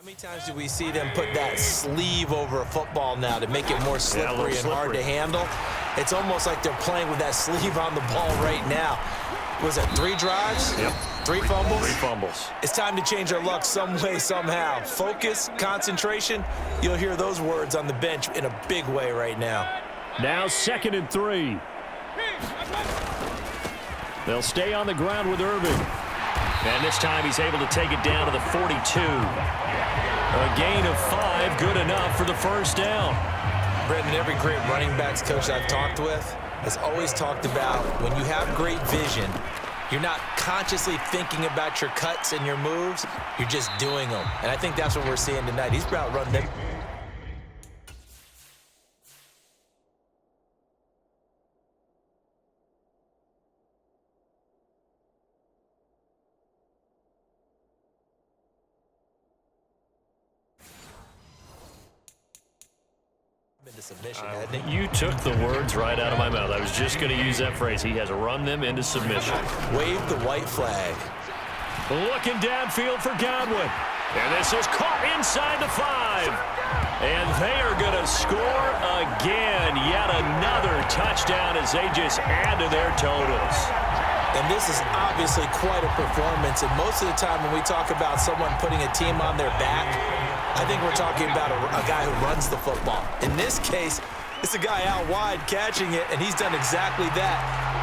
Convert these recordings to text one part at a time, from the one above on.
How many times do we see them put that sleeve over a football now to make it more slippery and hard to handle? It's almost like they're playing with that sleeve on the ball right now. Was it 3 drives? Yep. 3 fumbles? 3 fumbles. It's time to change our luck some way, somehow. Focus, concentration, you'll hear those words on the bench in a big way right now. Now 2nd and 3. They'll stay on the ground with Irving. And this time he's able to take it down to the 42. A gain of 5, good enough for the first down. Brendan, every great running backs coach I've talked with has always talked about when you have great vision, you're not consciously thinking about your cuts and your moves, you're just doing them. And I think that's what we're seeing tonight. He's outrun them. Into submission, you took the words right out of my mouth. I was just going to use that phrase. He has run them into submission. Wave the white flag. Looking downfield for Godwin. And this is caught inside the 5. And they are going to score again. Yet another touchdown as they just add to their totals. And this is obviously quite a performance. And most of the time when we talk about someone putting a team on their back, I think we're talking about a guy who runs the football. In this case, it's a guy out wide catching it, and he's done exactly that,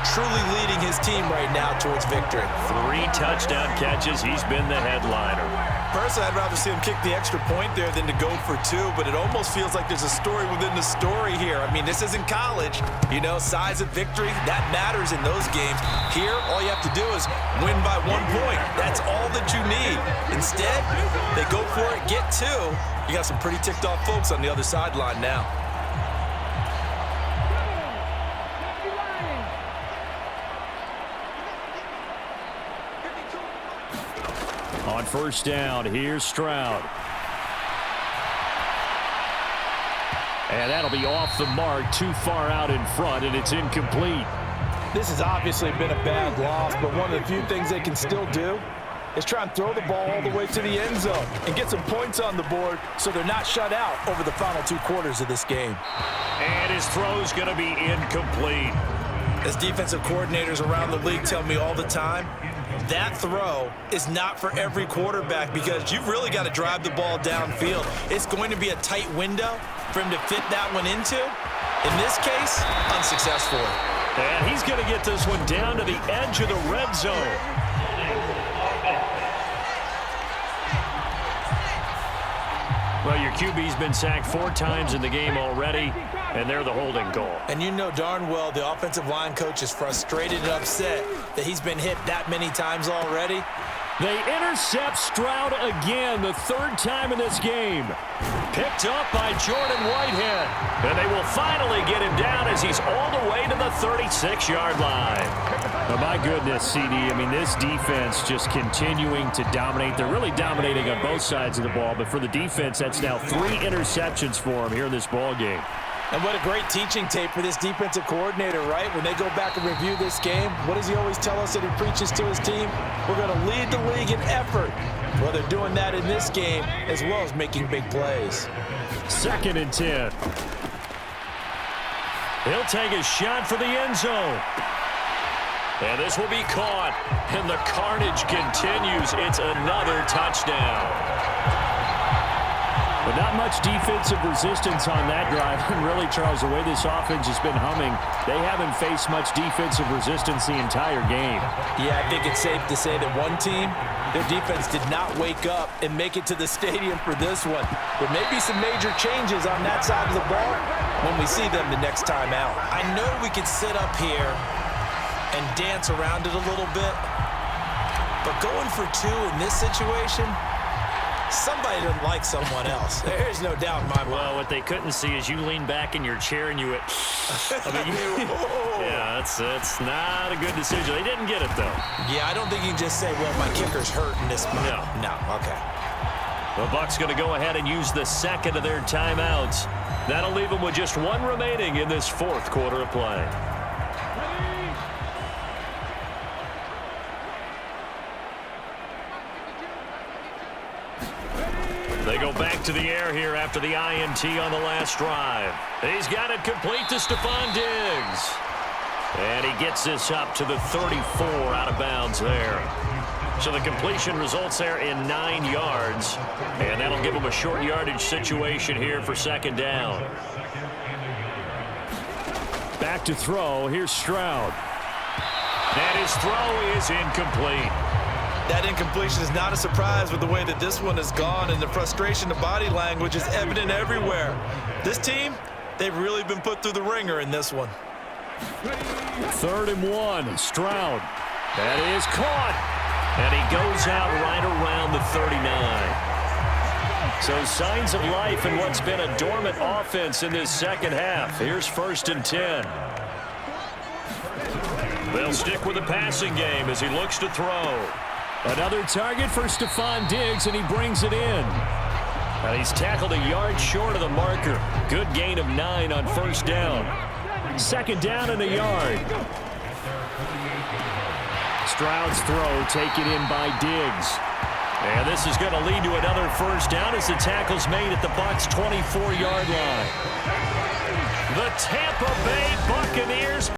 truly leading his team right now towards victory. 3 touchdown catches. He's been the headliner. Personally, I'd rather see him kick the extra point there than to go for 2, but it almost feels like there's a story within the story here. I mean, this isn't college. You know, size of victory, that matters in those games. Here, all you have to do is win by 1 point. That's all that you need. Instead, they go for it, get 2. You got some pretty ticked off folks on the other sideline now. On first down, here's Stroud. And that'll be off the mark, too far out in front, and it's incomplete. This has obviously been a bad loss, but one of the few things they can still do is try and throw the ball all the way to the end zone and get some points on the board so they're not shut out over the final 2 quarters of this game. And his throw's going to be incomplete. As defensive coordinators around the league tell me all the time, that throw is not for every quarterback because you've really got to drive the ball downfield. It's going to be a tight window for him to fit that one into. In this case, unsuccessful. And he's going to get this one down to the edge of the red zone. Well, your QB's been sacked 4 times in the game already, and they're the holding call. And you know darn well the offensive line coach is frustrated and upset that he's been hit that many times already. They intercept Stroud again, the 3rd time in this game. Picked up by Jordan Whitehead. And they will finally get him down as he's all the way to the 36-yard line. Oh, my goodness, CD. I mean, this defense just continuing to dominate. They're really dominating on both sides of the ball. But for the defense, that's now 3 interceptions for them here in this ball game. And what a great teaching tape for this defensive coordinator, right? When they go back and review this game, what does he always tell us that he preaches to his team? We're going to lead the league in effort. Well, they're doing that in this game as well as making big plays. 2nd and 10. He'll take a shot for the end zone. And this will be caught. And the carnage continues. It's another touchdown. But not much defensive resistance on that drive. And really, Charles, the way this offense has been humming, they haven't faced much defensive resistance the entire game. Yeah, I think it's safe to say that one team, their defense did not wake up and make it to the stadium for this one. There may be some major changes on that side of the ball when we see them the next time out. I know we could sit up here and dance around it a little bit, but going for 2 in this situation, somebody doesn't like someone else. There's no doubt in my mind. Well, what they couldn't see is you lean back in your chair and you went, yeah, that's not a good decision. They didn't get it, though. Yeah, I don't think you can just say, well, my kicker's hurt in this spot. No, okay. The Bucs going to go ahead and use the 2nd of their timeouts. That'll leave them with just 1 remaining in this 4th quarter of play. They go back to the air here after the INT on the last drive. He's got it complete to Stephon Diggs. And he gets this up to the 34 out of bounds there. So the completion results there in 9 yards. And that'll give him a short yardage situation here for second down. Back to throw. Here's Stroud. And his throw is incomplete. That incompletion is not a surprise with the way that this one has gone, and the frustration, the body language is evident everywhere. This team, they've really been put through the ringer in this one. 3rd and 1. Stroud. That is caught. And he goes out right around the 39. So signs of life in what's been a dormant offense in this second half. Here's 1st and 10. They'll stick with the passing game as he looks to throw. Another target for Stephon Diggs, and he brings it in. And he's tackled a yard short of the marker. Good gain of 9 on 1st down. 2nd down and a yard. Stroud's throw taken in by Diggs. And this is going to lead to another 1st down as the tackle's made at the Bucs' 24-yard line. The Tampa Bay Buccaneers